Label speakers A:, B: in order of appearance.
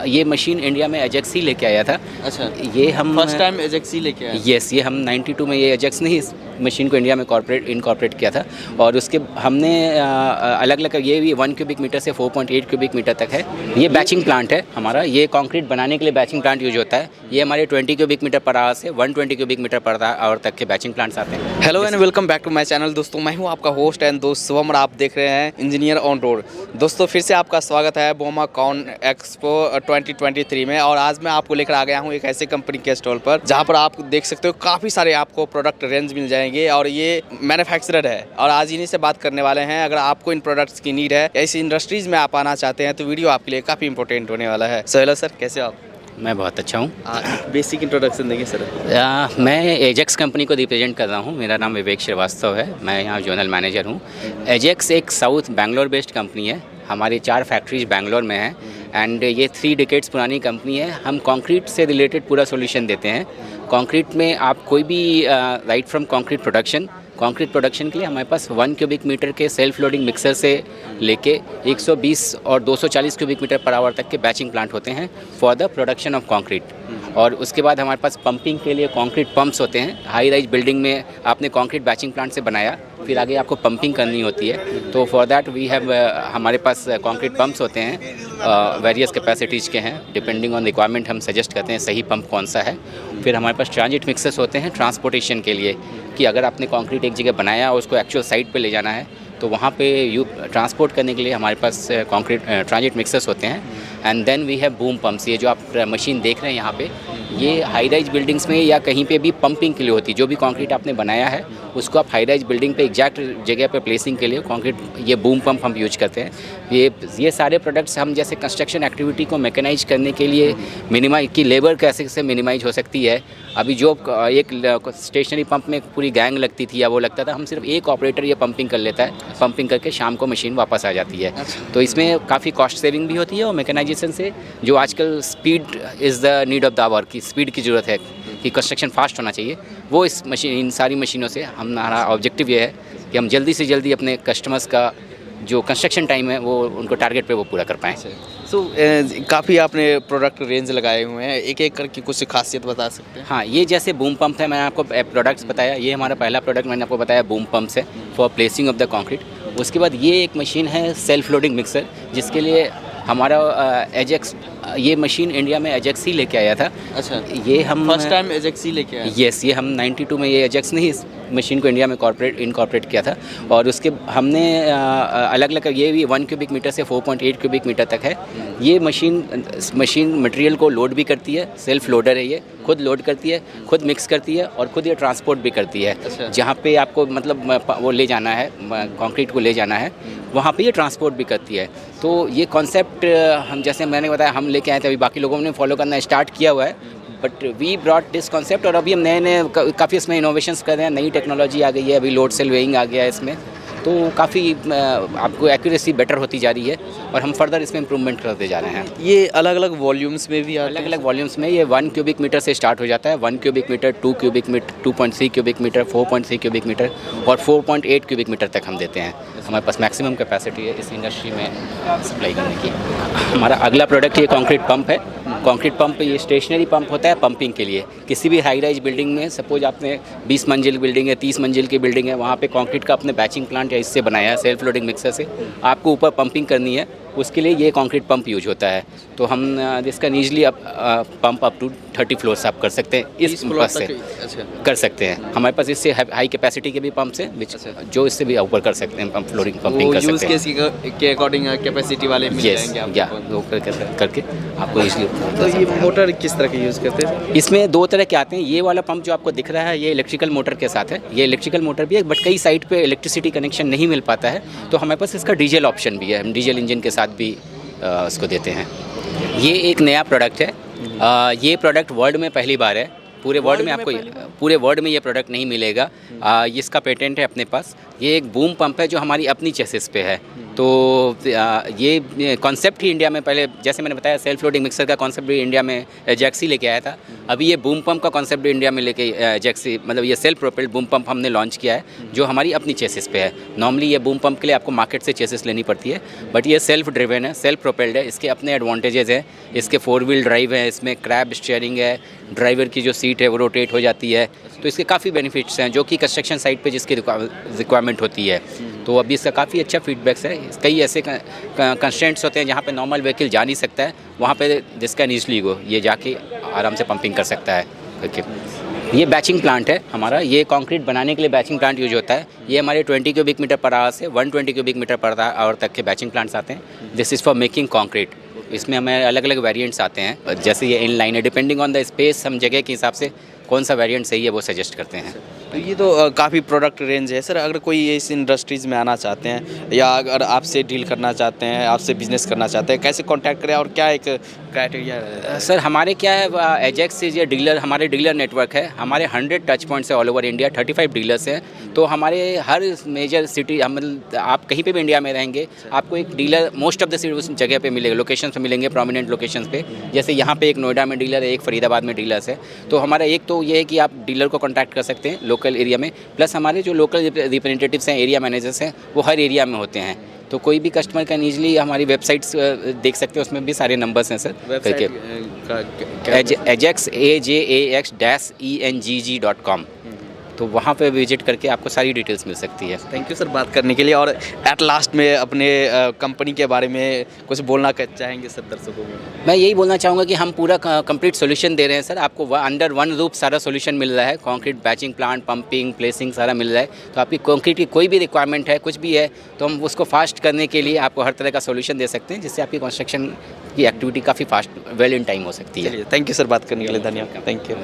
A: ये machine India में Ajax ही लेके आया था।
B: अच्छा,
A: ये हम
B: फर्स्ट टाइम एजेक्स ही लेके आए?
A: यस, ये हम 92 में ये एजेक्स ने इस मशीन को इंडिया में इनकॉर्पोरेट किया था। और उसके हमने अलग अलग ये भी 1 क्यूबिक मीटर से 4.8 क्यूबिक मीटर तक है। ये बैचिंग प्लांट है हमारा। ये कंक्रीट बनाने के लिए बैचिंग प्लांट यूज होता है। ये हमारे 20 क्यूबिक मीटर पर आवर से 120 क्यूबिक मीटर पर आवर तक के बैचिंग प्लांट्स आते हैं।
B: Hello and welcome back to my channel. दोस्तों मैं हूं आपका होस्ट एंड दोस्त शुभम और आप देख रहे हैं इंजीनियर ऑन रोड। दोस्तों फिर से आपका स्वागत है बोमा कॉन एक्सपो 2023 में। और आज मैं आपको लेकर आ गया हूं एक ऐसे कंपनी के स्टॉल पर जहां पर आप देख सकते हो काफ़ी सारे आपको प्रोडक्ट रेंज मिल जाएंगे और ये मैन्युफैक्चरर है और आज इन्हीं से बात करने वाले हैं। अगर आपको इन प्रोडक्ट्स की नीड है या इस इंडस्ट्रीज में आप आना चाहते हैं तो वीडियो आपके लिए काफ़ी इंपॉर्टेंट होने वाला है। सो हेलो सर, कैसे हो आप?
A: मैं बहुत अच्छा हूँ।
B: बेसिक इंट्रोडक्शन देंगे सर।
A: मैं एजेक्स कंपनी को रिप्रेजेंट कर रहा हूँ। मेरा नाम विवेक श्रीवास्तव है। मैं यहाँ जोनल मैनेजर हूँ। एजेक्स एक साउथ बैंगलोर बेस्ड कंपनी है। हमारी 4 फैक्ट्रीज बैंगलोर में हैं एंड ये 3 डिकेड्स पुरानी कंपनी है। हम कंक्रीट से रिलेटेड पूरा सॉल्यूशन देते हैं। कंक्रीट में आप कोई भी राइट फ्रॉम कंक्रीट प्रोडक्शन के लिए हमारे पास 1 क्यूबिक मीटर के सेल्फ लोडिंग मिक्सर से लेके 120 और 240 क्यूबिक मीटर पर आवर तक के बैचिंग प्लांट होते हैं for the production of concrete. और उसके बाद हमारे पास पंपिंग के लिए कंक्रीट पंप्स होते हैं। हाई राइज बिल्डिंग में आपने कंक्रीट बैचिंग प्लांट से बनाया, फिर आगे आपको पंपिंग करनी होती है, तो फॉर दैट वी हैव हमारे पास कंक्रीट पंप्स होते हैं। वेरियस कैपेसिटीज़ के हैं। डिपेंडिंग ऑन रिक्वायरमेंट हम सजेस्ट करते हैं सही पंप कौन सा है। फिर हमारे पास ट्रांजिट मिक्सर्स होते हैं ट्रांसपोर्टेशन के लिए, कि अगर आपने कंक्रीट एक जगह बनाया और उसको एक्चुअल साइट पे ले जाना है तो वहाँ पे ट्रांसपोर्ट करने के लिए हमारे पास कंक्रीट ट्रांजिट मिक्सर्स होते हैं। And then we have boom pumps. ये जो आप मशीन देख रहे हैं यहाँ पे, ये हाई राइज बिल्डिंग्स में या कहीं पे भी पंपिंग के लिए होती है। जो भी कंक्रीट आपने बनाया है उसको आप हाई राइज बिल्डिंग पे एग्जैक्ट जगह पे प्लेसिंग के लिए कंक्रीट ये बूम पंप हम यूज करते हैं। ये सारे प्रोडक्ट्स हम जैसे कंस्ट्रक्शन एक्टिविटी को मैकेनाइज करने के लिए मिनिमाइज की लेबर कैसे से मिनिमाइज हो सकती है। अभी जो एक स्टेशनरी पंप में पूरी गैंग लगती थी या वो लगता था, हम सिर्फ एक ऑपरेटर ये पंपिंग कर लेता है। पंपिंग करके शाम को मशीन वापस आ जाती है। तो इसमें काफ़ी कॉस्ट सेविंग भी होती है और मैकेनाइजेशन से जो आजकल speed is the need of the hour की स्पीड की ज़रूरत है कि कंस्ट्रक्शन फास्ट होना चाहिए, वो इन सारी मशीनों से हमारा ऑब्जेक्टिव ये है कि हम जल्दी से जल्दी अपने कस्टमर्स का जो कंस्ट्रक्शन टाइम है वो उनको टारगेट पे वो पूरा कर पाएँ।
B: सो काफ़ी आपने प्रोडक्ट रेंज लगाए हुए हैं, एक एक करके कुछ खासियत बता सकते हैं?
A: हाँ, ये जैसे बूम पंप है, मैंने आपको प्रोडक्ट्स बताया। ये हमारा पहला प्रोडक्ट मैंने आपको बताया बूम पंप है for placing of the concrete. उसके बाद ये एक मशीन है सेल्फ लोडिंग मिक्सर, जिसके लिए हमारा एजेक्स ये मशीन इंडिया में एजेक्स ही लेके आया था।
B: अच्छा,
A: ये हम
B: फर्स्ट टाइम एजेक्स ही लेके आए?
A: यस, ये हम 92 में ये एजेक्स ने इस मशीन को इंडिया में इनकॉर्पोरेट किया था। और उसके हमने अलग अलग ये भी 1 क्यूबिक मीटर से 4.8 क्यूबिक मीटर तक है। ये मशीन मटेरियल को लोड भी करती है। सेल्फ लोडर है, ये खुद लोड करती है, खुद मिक्स करती है और खुद ये ट्रांसपोर्ट भी करती है।
B: अच्छा।
A: जहाँ पे आपको मतलब वो ले जाना है, कंक्रीट को ले जाना है, वहाँ पे ये ट्रांसपोर्ट भी करती है। तो ये कॉन्सेप्ट हम जैसे मैंने बताया हम लेके आए थे, अभी बाकी लोगों ने फॉलो करना स्टार्ट किया हुआ है, but we brought this concept. और अभी हम नए काफ़ी इसमें इनोवेशंस कर रहे हैं। नई टेक्नोलॉजी आ गई है, अभी लोड सेल वेइंग आ गया है इसमें, तो काफ़ी आपको एक्यूरेसी बेटर होती जा रही है और हम फर्दर इसमें इम्प्रूवमेंट करते जा रहे हैं।
B: ये अलग अलग वॉल्यूम्स में भी
A: अलग अलग वॉल्यूम्स में ये 1 क्यूबिक मीटर से स्टार्ट हो जाता है। 1 cubic metre, 2 cubic metre, 2.3 cubic metre, 4.3 cubic metre और 4.8 क्यूबिक मीटर तक हम देते हैं। हमारे पास मैक्सिमम कैपेसिटी है इस इंडस्ट्री में सप्लाई करने की। हमारा अगला प्रोडक्ट ये कंक्रीट पंप है। कंक्रीट पंप ये स्टेशनरी पंप होता है पंपिंग के लिए। किसी भी हाई राइज बिल्डिंग में, सपोज आपने 20 मंजिल बिल्डिंग है, 30 मंजिल की बिल्डिंग है, वहाँ पे कंक्रीट का अपने बैचिंग प्लांट या इससे बनाया है सेल्फ लोडिंग मिक्सर से, आपको ऊपर पंपिंग करनी है, उसके लिए ये कंक्रीट पंप यूज होता है। तो हम इसका easily pump up to 30 floors आप कर सकते हैं इस पंप से।
B: अच्छा,
A: कर सकते हैं। हमारे पास इससे हाई कैपेसिटी के भी पंप्स हैं जो इससे भी ऊपर कर सकते हैं, पंपिंग कर सकते हैं।
B: यूज केस के अकॉर्डिंग कैपेसिटी वाले मिल जाएंगे आपको।
A: करके आपको ईजली।
B: तो ये मोटर किस तरह के यूज़ करते हैं?
A: इसमें 2 तरह के आते हैं। ये वाला पंप जो आपको दिख रहा है ये इलेक्ट्रिकल मोटर के साथ है। ये इलेक्ट्रिकल मोटर भी है, बट कई साइट पे इलेक्ट्रिसिटी कनेक्शन नहीं मिल पाता है, तो हमारे पास इसका डीजल ऑप्शन भी है। हम डीजल इंजन के साथ भी उसको देते हैं। ये एक नया प्रोडक्ट है। ये प्रोडक्ट वर्ल्ड में पहली बार है। पूरे वर्ल्ड में आपको पूरे वर्ल्ड में ये प्रोडक्ट नहीं मिलेगा। इसका पेटेंट है अपने पास। ये एक बूम पंप है जो हमारी अपनी चेसिस पे है। तो ये कॉन्सेप्ट ही इंडिया में पहले, जैसे मैंने बताया, सेल्फ लोडिंग मिक्सर का कॉन्सेप्ट भी इंडिया में एजेक्स ही लेके आया था। अभी ये बूम पंप का कॉन्सेप्ट भी इंडिया में लेके एजेक्स, मतलब ये सेल्फ प्रोपेल्ड बूम पंप हमने लॉन्च किया है, जो हमारी अपनी चेसिस पे है। नॉर्मली ये बूम पंप के लिए आपको मार्केट से चेसिस लेनी पड़ती है, बट ये सेल्फ ड्रिवन है, सेल्फ प्रोपेल्ड है। इसके अपने एडवांटेजेस हैं। इसके 4 व्हील ड्राइव है, इसमें क्रैब स्टीयरिंग है, ड्राइवर की जो सीट है वो रोटेट हो जाती है। तो इसके काफ़ी बेनिफिट्स हैं जो कि कंस्ट्रक्शन साइट पे जिसकी रिक्वायरमेंट होती है। तो अभी इसका काफ़ी अच्छा फीडबैक्स है। कई ऐसे कंस्ट्रेंट्स होते हैं जहाँ पे नॉर्मल व्हीकल जा नहीं सकता है, वहाँ पे जिसका ईजली गो ये जाके आराम से पंपिंग कर सकता है। ओके, ये बैचिंग प्लांट है हमारा। ये कंक्रीट बनाने के लिए बैचिंग प्लांट यूज होता है। ये हमारे 20 क्यूबिक मीटर पर आवर से 120 क्यूबिक मीटर पर आवर तक के बैचिंग प्लांट्स आते हैं। This is for making concrete. इसमें हमें अलग अलग वेरिएंट्स आते हैं, जैसे ये इन लाइन है, डिपेंडिंग ऑन द स्पेस हम जगह के हिसाब से कौन सा वेरिएंट सही है वो सजेस्ट करते हैं।
B: तो ये तो काफ़ी प्रोडक्ट रेंज है सर। अगर कोई इस इंडस्ट्रीज़ में आना चाहते हैं या अगर आपसे डील करना चाहते हैं, आपसे बिजनेस करना चाहते हैं, कैसे कांटेक्ट करें और क्या एक क्राइटेरिया है?
A: सर हमारे क्या है, एजेक्स ये डीलर, हमारे डीलर नेटवर्क है। हमारे 100 टच पॉइंट्स है ऑल ओवर इंडिया, 35 डीलर्स हैं। तो हमारे हर मेजर सिटी, आप कहीं पे भी इंडिया में रहेंगे, आपको एक dealer most of the city उस जगह पे मिलेगा, लोकेशन पे मिलेंगे, प्रोमिनेंट लोकेशन पे। जैसे यहाँ पे एक नोएडा में डीलर है, एक फरीदाबाद में डीलर्स है। तो हमारा एक तो ये है कि आप डीलर को कॉन्टैक्ट कर सकते हैं लोकल एरिया में, प्लस हमारे जो लोकल रिप्रेजेंटेटिव्स हैं, एरिया मैनेजर्स हैं, वो हर एरिया में होते हैं। तो कोई भी कस्टमर कैन ईजिली हमारी वेबसाइट्स देख सकते हैं, उसमें भी सारे नंबर्स हैं सर। एजेक्स AJAX-ENGG.com, तो वहाँ पे विजिट करके आपको सारी डिटेल्स मिल सकती है।
B: थैंक यू सर बात करने के लिए। और एट लास्ट में अपने कंपनी के बारे में कुछ बोलना चाहेंगे सर दर्शकों को?
A: मैं यही बोलना चाहूँगा कि हम पूरा कंप्लीट सॉल्यूशन दे रहे हैं सर। आपको अंडर वन रूफ सारा सॉल्यूशन मिल रहा है। Concrete batching plant, pumping, placing सारा मिल रहा है। तो आपकी कंक्रीट की कोई भी रिक्वायरमेंट है, कुछ भी है, तो हम उसको फास्ट करने के लिए आपको हर तरह का सॉल्यूशन दे सकते हैं, जिससे आपकी कंस्ट्रक्शन की एक्टिविटी काफ़ी फास्ट वेल इन टाइम हो सकती है।
B: थैंक यू सर बात करने के लिए, धन्यवाद। Thank you.